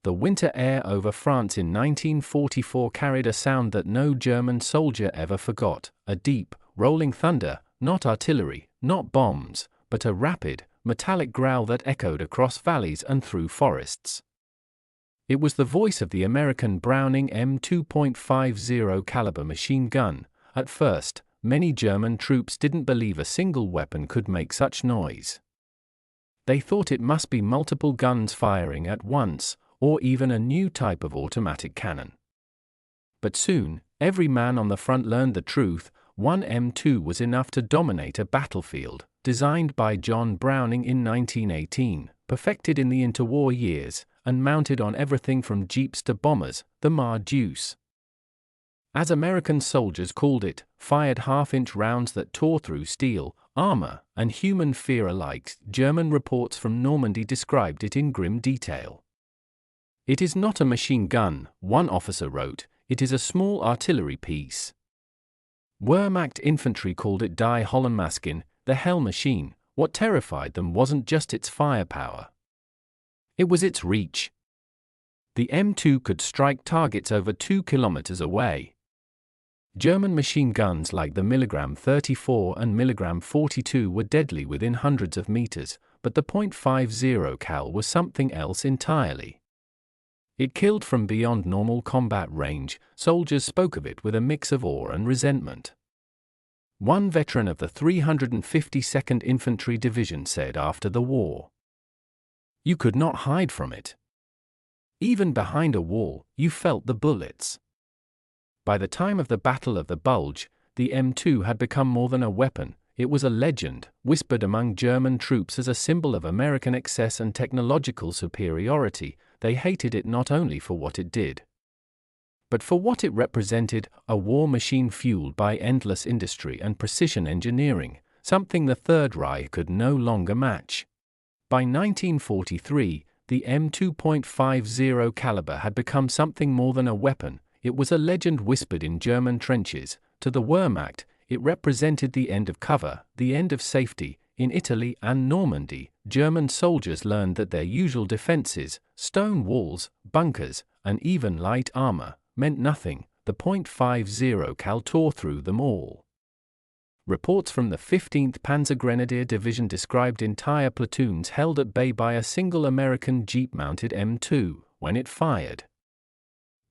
The winter air over France in 1944 carried a sound that no German soldier ever forgot, a deep, rolling thunder, not artillery, not bombs, but a rapid, metallic growl that echoed across valleys and through forests. It was the voice of the American Browning M2.50 caliber machine gun. At first, many German troops didn't believe a single weapon could make such noise. They thought it must be multiple guns firing at once, or even a new type of automatic cannon. But soon, every man on the front learned the truth. One M2 was enough to dominate a battlefield. Designed by John Browning in 1918, perfected in the interwar years, and mounted on everything from jeeps to bombers, the Mar-Deuce. As American soldiers called it, fired half-inch rounds that tore through steel, armor, and human fear alike. German reports from Normandy described it in grim detail. "It is not a machine gun," one officer wrote, "it is a small artillery piece." Wehrmacht infantry called it Die Hollenmaskin, the hell machine. What terrified them wasn't just its firepower. It was its reach. The M2 could strike targets over 2 kilometers away. German machine guns like the Milligram 34 and Milligram 42 were deadly within hundreds of meters, but the .50 cal was something else entirely. It killed from beyond normal combat range. Soldiers spoke of it with a mix of awe and resentment. One veteran of the 352nd Infantry Division said after the war, "You could not hide from it. Even behind a wall, you felt the bullets." By the time of the Battle of the Bulge, the M2 had become more than a weapon. It was a legend, whispered among German troops as a symbol of American excess and technological superiority. They hated it not only for what it did, but for what it represented, a war machine fueled by endless industry and precision engineering, something the Third Reich could no longer match. By 1943, the M2.50 caliber had become something more than a weapon. It was a legend whispered in German trenches. To the Wehrmacht, it represented the end of cover, the end of safety. In Italy and Normandy, German soldiers learned that their usual defenses, stone walls, bunkers, and even light armor, meant nothing. The .50 cal tore through them all. Reports from the 15th Panzergrenadier Division described entire platoons held at bay by a single American jeep-mounted M2 when it fired.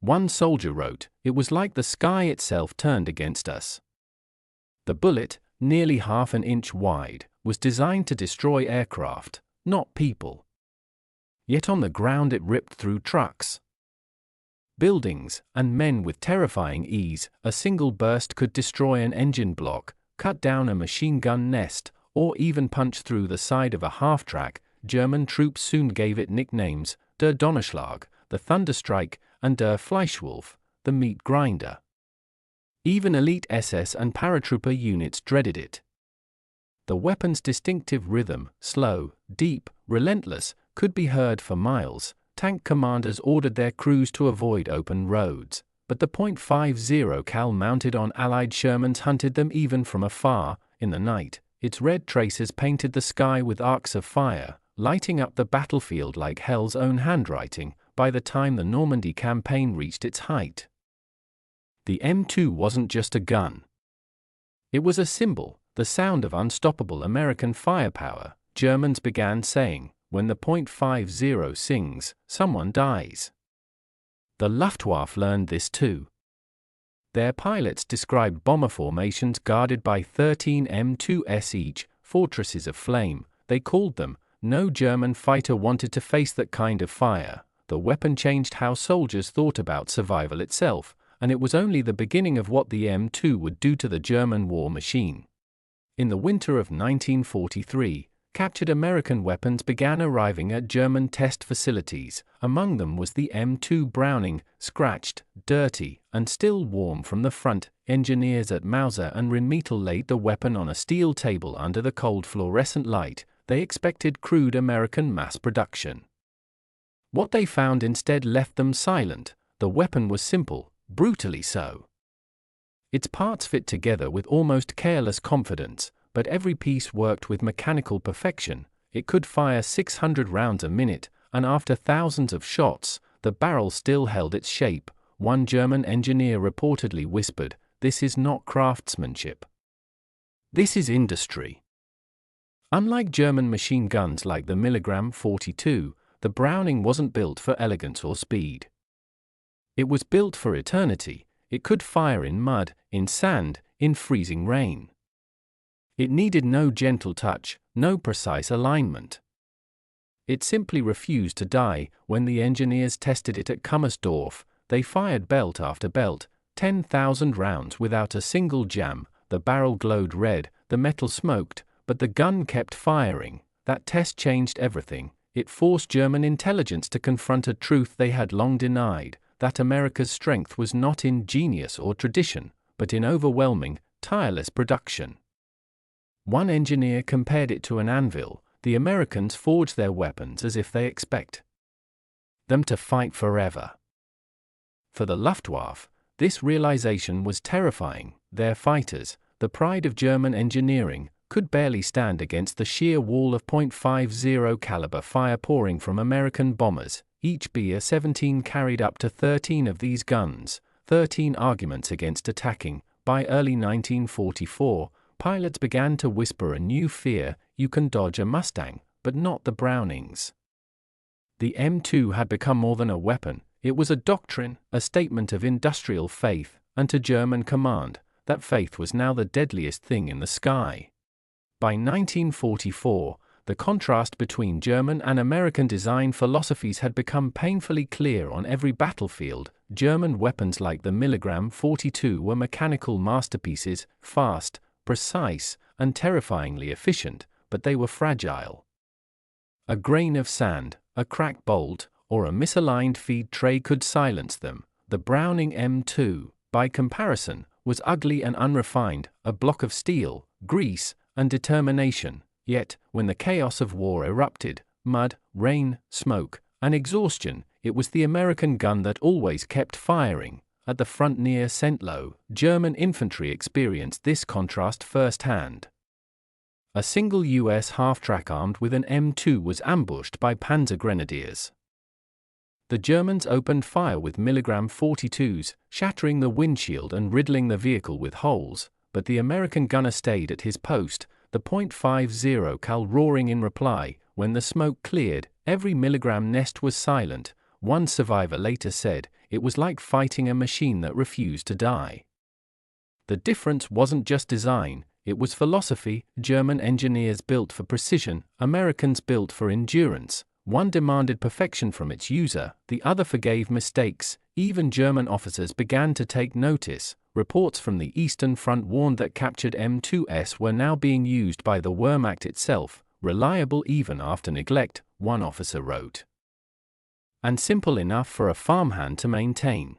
One soldier wrote, "It was like the sky itself turned against us." The bullet, nearly half an inch wide, was designed to destroy aircraft, not people. Yet on the ground it ripped through trucks, buildings, and men with terrifying ease. A single burst could destroy an engine block, cut down a machine gun nest, or even punch through the side of a half-track. German troops soon gave it nicknames: Der Donnerschlag, the Thunderstrike, and Der Fleischwolf, the meat grinder. Even elite SS and paratrooper units dreaded it. The weapon's distinctive rhythm, slow, deep, relentless, could be heard for miles. Tank commanders ordered their crews to avoid open roads, but the .50 cal mounted on Allied Shermans hunted them even from afar. In the night, its red traces painted the sky with arcs of fire, lighting up the battlefield like hell's own handwriting. By the time the Normandy campaign reached its height, the M2 wasn't just a gun. It was a symbol, the sound of unstoppable American firepower. Germans began saying, "When the .50 sings, someone dies." The Luftwaffe learned this too. Their pilots described bomber formations guarded by 13 M2s each, fortresses of flame, they called them. No German fighter wanted to face that kind of fire. The weapon changed how soldiers thought about survival itself, and it was only the beginning of what the M2 would do to the German war machine. In the winter of 1943, captured American weapons began arriving at German test facilities. Among them was the M2 Browning, scratched, dirty, and still warm from the front. Engineers at Mauser and Rheinmetall laid the weapon on a steel table under the cold fluorescent light. They expected crude American mass production. What they found instead left them silent. The weapon was simple, brutally so. Its parts fit together with almost careless confidence, but every piece worked with mechanical perfection. It could fire 600 rounds a minute, and after thousands of shots, the barrel still held its shape. One German engineer reportedly whispered, "This is not craftsmanship. This is industry." Unlike German machine guns like the Milligram 42, the Browning wasn't built for elegance or speed. It was built for eternity. It could fire in mud, in sand, in freezing rain. It needed no gentle touch, no precise alignment. It simply refused to die. When the engineers tested it at Kummersdorf, they fired belt after belt, 10,000 rounds without a single jam. The barrel glowed red, the metal smoked, but the gun kept firing. That test changed everything. It forced German intelligence to confront a truth they had long denied, that America's strength was not in genius or tradition, but in overwhelming, tireless production. One engineer compared it to an anvil. The Americans forge their weapons as if they expect them to fight forever. For the Luftwaffe, this realization was terrifying. Their fighters, the pride of German engineering, could barely stand against the sheer wall of .50 caliber fire pouring from American bombers. Each BA-17 carried up to 13 of these guns, 13 arguments against attacking. By early 1944, pilots began to whisper a new fear: you can dodge a Mustang, but not the Brownings. The M2 had become more than a weapon. It was a doctrine, a statement of industrial faith, and to German command, that faith was now the deadliest thing in the sky. By 1944, the contrast between German and American design philosophies had become painfully clear on every battlefield. German weapons like the Milligram 42 were mechanical masterpieces, fast, precise, and terrifyingly efficient, but they were fragile. A grain of sand, a cracked bolt, or a misaligned feed tray could silence them. The Browning M2, by comparison, was ugly and unrefined, a block of steel, grease, and determination. Yet, when the chaos of war erupted, mud, rain, smoke, and exhaustion, it was the American gun that always kept firing. At the front near Sentlow, German infantry experienced this contrast firsthand. A single U.S. half-track armed with an M2 was ambushed by Panzer Grenadiers. The Germans opened fire with Milligram 42s, shattering the windshield and riddling the vehicle with holes, but the American gunner stayed at his post, the .50 cal roaring in reply. When the smoke cleared, every Milligram nest was silent. One survivor later said, "It was like fighting a machine that refused to die." The difference wasn't just design, it was philosophy. German engineers built for precision, Americans built for endurance. One demanded perfection from its user, the other forgave mistakes. Even German officers began to take notice. Reports from the Eastern Front warned that captured M2s were now being used by the Wehrmacht itself, reliable even after neglect, one officer wrote, and simple enough for a farmhand to maintain.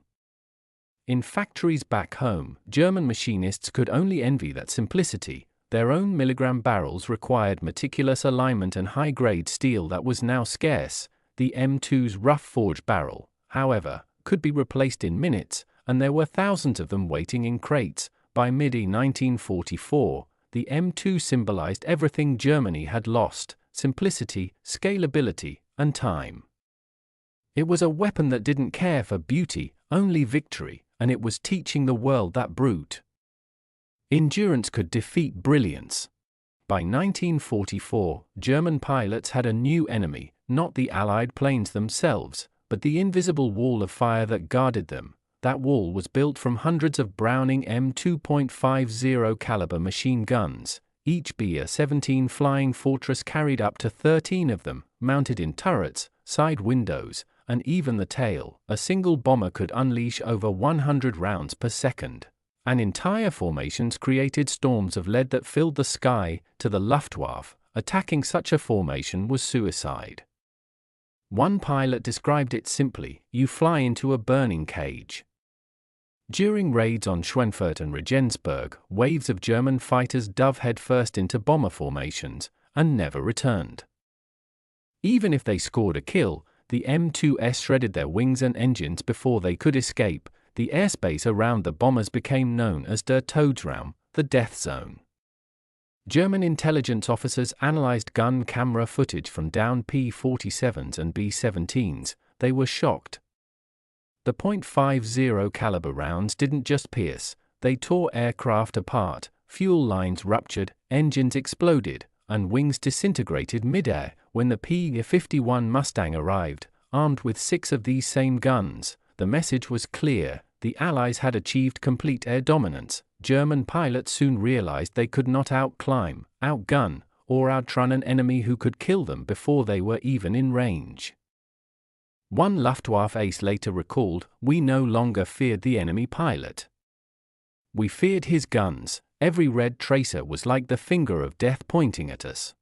In factories back home, German machinists could only envy that simplicity. Their own Milligram barrels required meticulous alignment and high-grade steel that was now scarce. The M2's rough forged barrel, however, could be replaced in minutes, and there were thousands of them waiting in crates. By mid-1944, the M2 symbolized everything Germany had lost: simplicity, scalability, and time. It was a weapon that didn't care for beauty, only victory, and it was teaching the world that brute endurance could defeat brilliance. By 1944, German pilots had a new enemy, not the Allied planes themselves, but the invisible wall of fire that guarded them. That wall was built from hundreds of Browning M2.50 caliber machine guns. Each BA-17 Flying Fortress carried up to 13 of them, mounted in turrets, side windows, and even the tail. A single bomber could unleash over 100 rounds per second. And entire formations created storms of lead that filled the sky. To the Luftwaffe, attacking such a formation was suicide. One pilot described it simply: you fly into a burning cage. During raids on Schweinfurt and Regensburg, waves of German fighters dove headfirst into bomber formations, and never returned. Even if they scored a kill, the M2s shredded their wings and engines before they could escape. The airspace around the bombers became known as Der Todesraum, the death zone. German intelligence officers analyzed gun camera footage from downed P-47s and B-17s. They were shocked. The .50 caliber rounds didn't just pierce, they tore aircraft apart, fuel lines ruptured, engines exploded, and wings disintegrated mid-air. When the P-51 Mustang arrived, armed with 6 of these same guns, the message was clear: the Allies had achieved complete air dominance. German pilots soon realized they could not outclimb, outgun, or outrun an enemy who could kill them before they were even in range. One Luftwaffe ace later recalled, "We no longer feared the enemy pilot. We feared his guns. Every red tracer was like the finger of death pointing at us."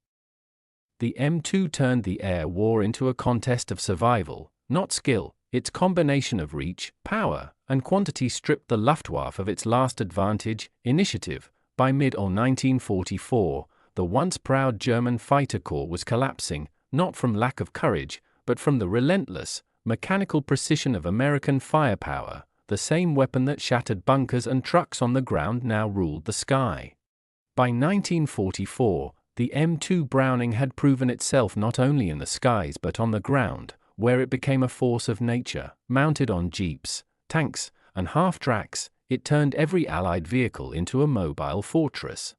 The M2 turned the air war into a contest of survival, not skill. Its combination of reach, power, and quantity stripped the Luftwaffe of its last advantage, initiative. By mid-1944, the once proud German fighter corps was collapsing, not from lack of courage, but from the relentless, mechanical precision of American firepower. The same weapon that shattered bunkers and trucks on the ground now ruled the sky. By 1944, the M2 Browning had proven itself not only in the skies but on the ground, where it became a force of nature. Mounted on jeeps, tanks, and half-tracks, it turned every Allied vehicle into a mobile fortress.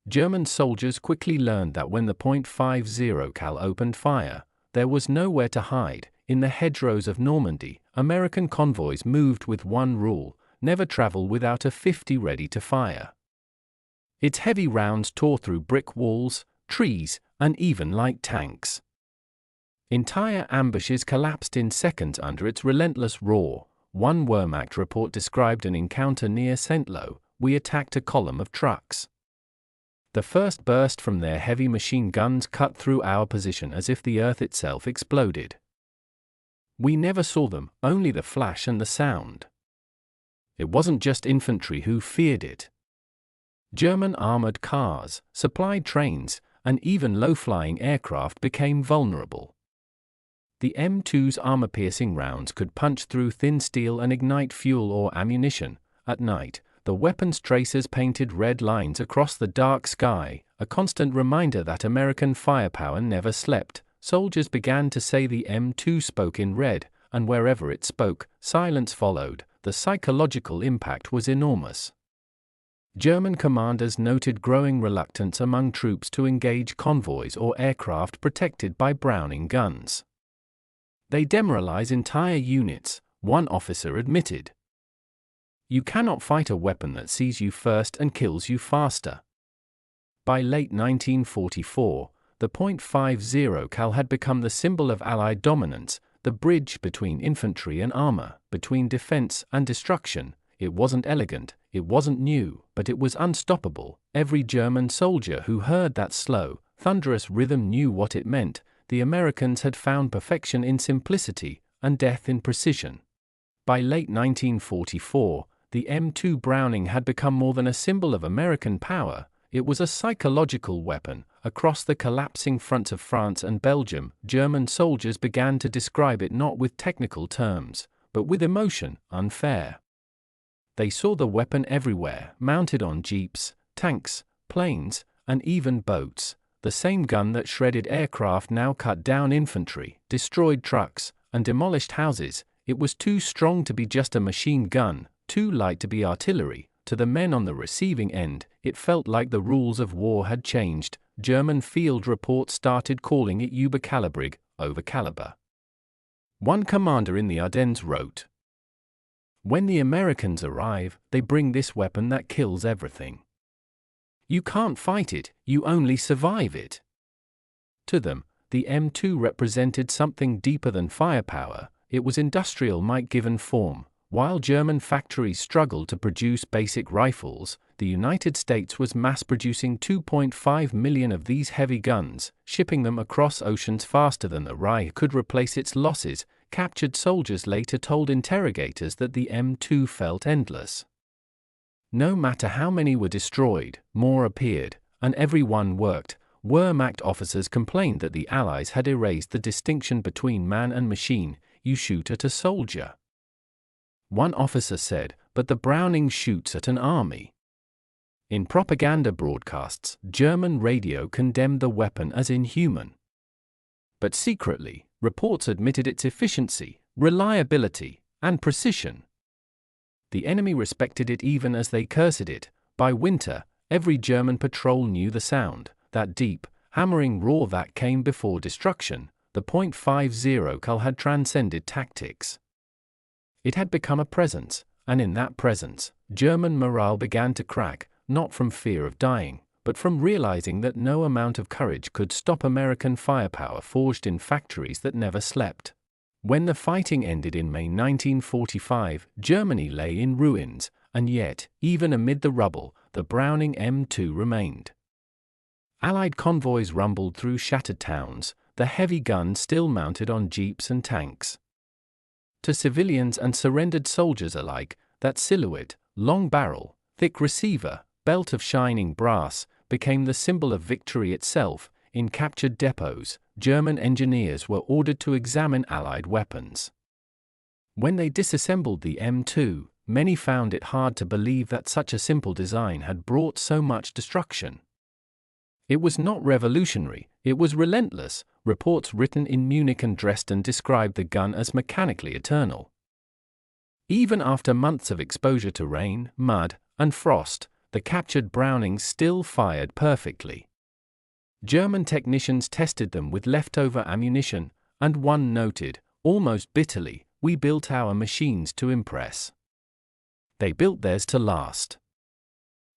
German soldiers quickly learned that when the .50 cal opened fire, there was nowhere to hide. In the hedgerows of Normandy, American convoys moved with one rule: never travel without a 50 ready to fire. Its heavy rounds tore through brick walls, trees, and even light tanks. Entire ambushes collapsed in seconds under its relentless roar. One Wehrmacht report described an encounter near Saint-Lô. "We attacked a column of trucks. The first burst from their heavy machine guns cut through our position as if the earth itself exploded. We never saw them, only the flash and the sound." It wasn't just infantry who feared it. German armored cars, supply trains, and even low-flying aircraft became vulnerable. The M2's armor-piercing rounds could punch through thin steel and ignite fuel or ammunition. At night, the weapon's tracers painted red lines across the dark sky, a constant reminder that American firepower never slept. Soldiers began to say the M2 spoke in red, and wherever it spoke, silence followed. The psychological impact was enormous. German commanders noted growing reluctance among troops to engage convoys or aircraft protected by Browning guns. "They demoralize entire units," one officer admitted. "You cannot fight a weapon that sees you first and kills you faster." By late 1944, the .50 cal had become the symbol of Allied dominance, the bridge between infantry and armor, between defense and destruction. It wasn't elegant, it wasn't new, but it was unstoppable. Every German soldier who heard that slow, thunderous rhythm knew what it meant. The Americans had found perfection in simplicity and death in precision. By late 1944, the M2 Browning had become more than a symbol of American power. It was a psychological weapon. Across the collapsing fronts of France and Belgium, German soldiers began to describe it not with technical terms, but with emotion: unfair. They saw the weapon everywhere, mounted on jeeps, tanks, planes, and even boats. The same gun that shredded aircraft now cut down infantry, destroyed trucks, and demolished houses. It was too strong to be just a machine gun, too light to be artillery. To the men on the receiving end, it felt like the rules of war had changed. German field reports started calling it Überkalibrig, overcaliber. One commander in the Ardennes wrote, "When the Americans arrive, they bring this weapon that kills everything. You can't fight it, you only survive it." To them, the M2 represented something deeper than firepower. It was industrial might given form. While German factories struggled to produce basic rifles, the United States was mass-producing 2.5 million of these heavy guns, shipping them across oceans faster than the Reich could replace its losses. Captured soldiers later told interrogators that the M2 felt endless. No matter how many were destroyed, more appeared, and every one worked. Wehrmacht officers complained that the Allies had erased the distinction between man and machine. "You shoot at a soldier." One officer said, "But the Browning shoots at an army." In propaganda broadcasts, German radio condemned the weapon as inhuman. But secretly, reports admitted its efficiency, reliability, and precision. The enemy respected it even as they cursed it. By winter, every German patrol knew the sound, that deep, hammering roar that came before destruction. The .50 Cal had transcended tactics. It had become a presence, and in that presence, German morale began to crack, not from fear of dying, but from realizing that no amount of courage could stop American firepower forged in factories that never slept. When the fighting ended in May 1945, Germany lay in ruins, and yet, even amid the rubble, the Browning M2 remained. Allied convoys rumbled through shattered towns, the heavy guns still mounted on jeeps and tanks. To civilians and surrendered soldiers alike, that silhouette, long barrel, thick receiver, belt of shining brass, became the symbol of victory itself. In captured depots, German engineers were ordered to examine Allied weapons. When they disassembled the M2, many found it hard to believe that such a simple design had brought so much destruction. It was not revolutionary, it was relentless. Reports written in Munich and Dresden described the gun as mechanically eternal. Even after months of exposure to rain, mud, and frost, the captured Brownings still fired perfectly. German technicians tested them with leftover ammunition, and one noted, almost bitterly, "We built our machines to impress. They built theirs to last."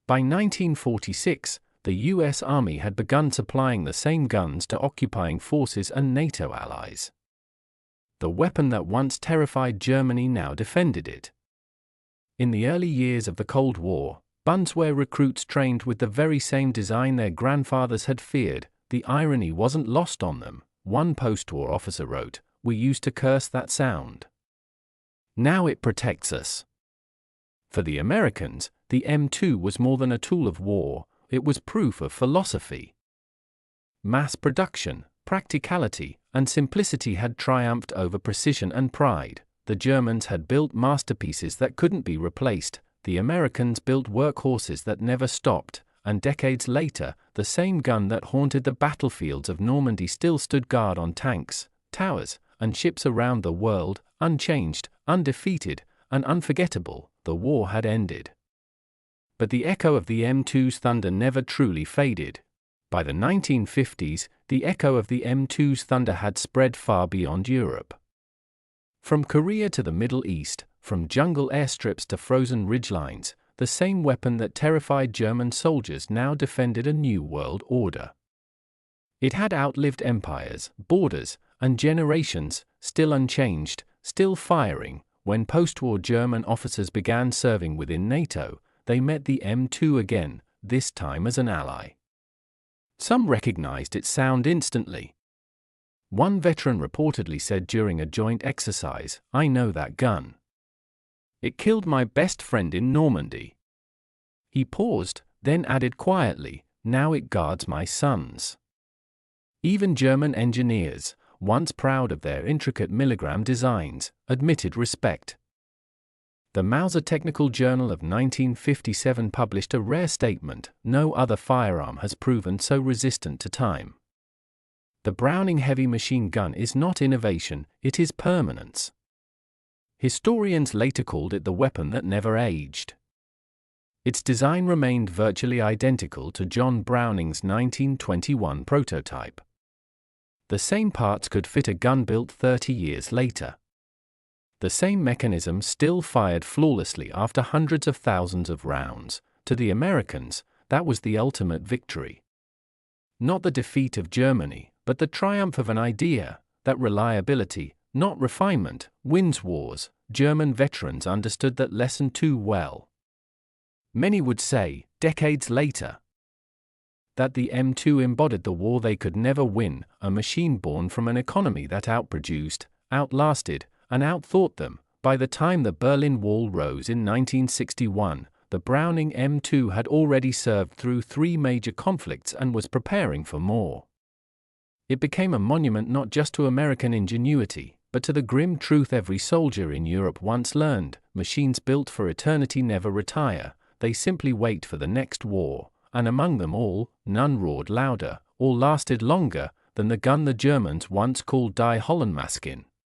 By 1946, the US Army had begun supplying the same guns to occupying forces and NATO allies. The weapon that once terrified Germany now defended it. In the early years of the Cold War, Bundeswehr recruits trained with the very same design their grandfathers had feared. The irony wasn't lost on them. One post-war officer wrote, "We used to curse that sound. Now it protects us." For the Americans, the M2 was more than a tool of war, it was proof of philosophy. Mass production, practicality, and simplicity had triumphed over precision and pride. The Germans had built masterpieces that couldn't be replaced. The Americans built workhorses that never stopped, and decades later, the same gun that haunted the battlefields of Normandy still stood guard on tanks, towers, and ships around the world, unchanged, undefeated, and unforgettable. The war had ended. But the echo of the M2's thunder never truly faded. By the 1950s, the echo of the M2's thunder had spread far beyond Europe. From Korea to the Middle East, from jungle airstrips to frozen ridgelines, the same weapon that terrified German soldiers now defended a new world order. It had outlived empires, borders, and generations, still unchanged, still firing. When post-war German officers began serving within NATO, they met the M2 again, this time as an ally. Some recognized its sound instantly. One veteran reportedly said during a joint exercise, "I know that gun. It killed my best friend in Normandy." He paused, then added quietly, "Now it guards my sons." Even German engineers, once proud of their intricate milligram designs, admitted respect. The Mauser Technical Journal of 1957 published a rare statement: "No other firearm has proven so resistant to time." The Browning heavy machine gun is not innovation, it is permanence. Historians later called it the weapon that never aged. Its design remained virtually identical to John Browning's 1921 prototype. The same parts could fit a gun built 30 years later. The same mechanism still fired flawlessly after hundreds of thousands of rounds. To the Americans, that was the ultimate victory. Not the defeat of Germany, but the triumph of an idea. That reliability, not refinement, wins wars. German veterans understood that lesson too well. Many would say, decades later, that the M2 embodied the war they could never win, a machine born from an economy that outproduced, outlasted, and outthought them. By the time the Berlin Wall rose in 1961, the Browning M2 had already served through 3 major conflicts and was preparing for more. It became a monument not just to American ingenuity, but to the grim truth every soldier in Europe once learned: machines built for eternity never retire, they simply wait for the next war. And among them all, none roared louder, or lasted longer, than the gun the Germans once called Die Hollandmaskin.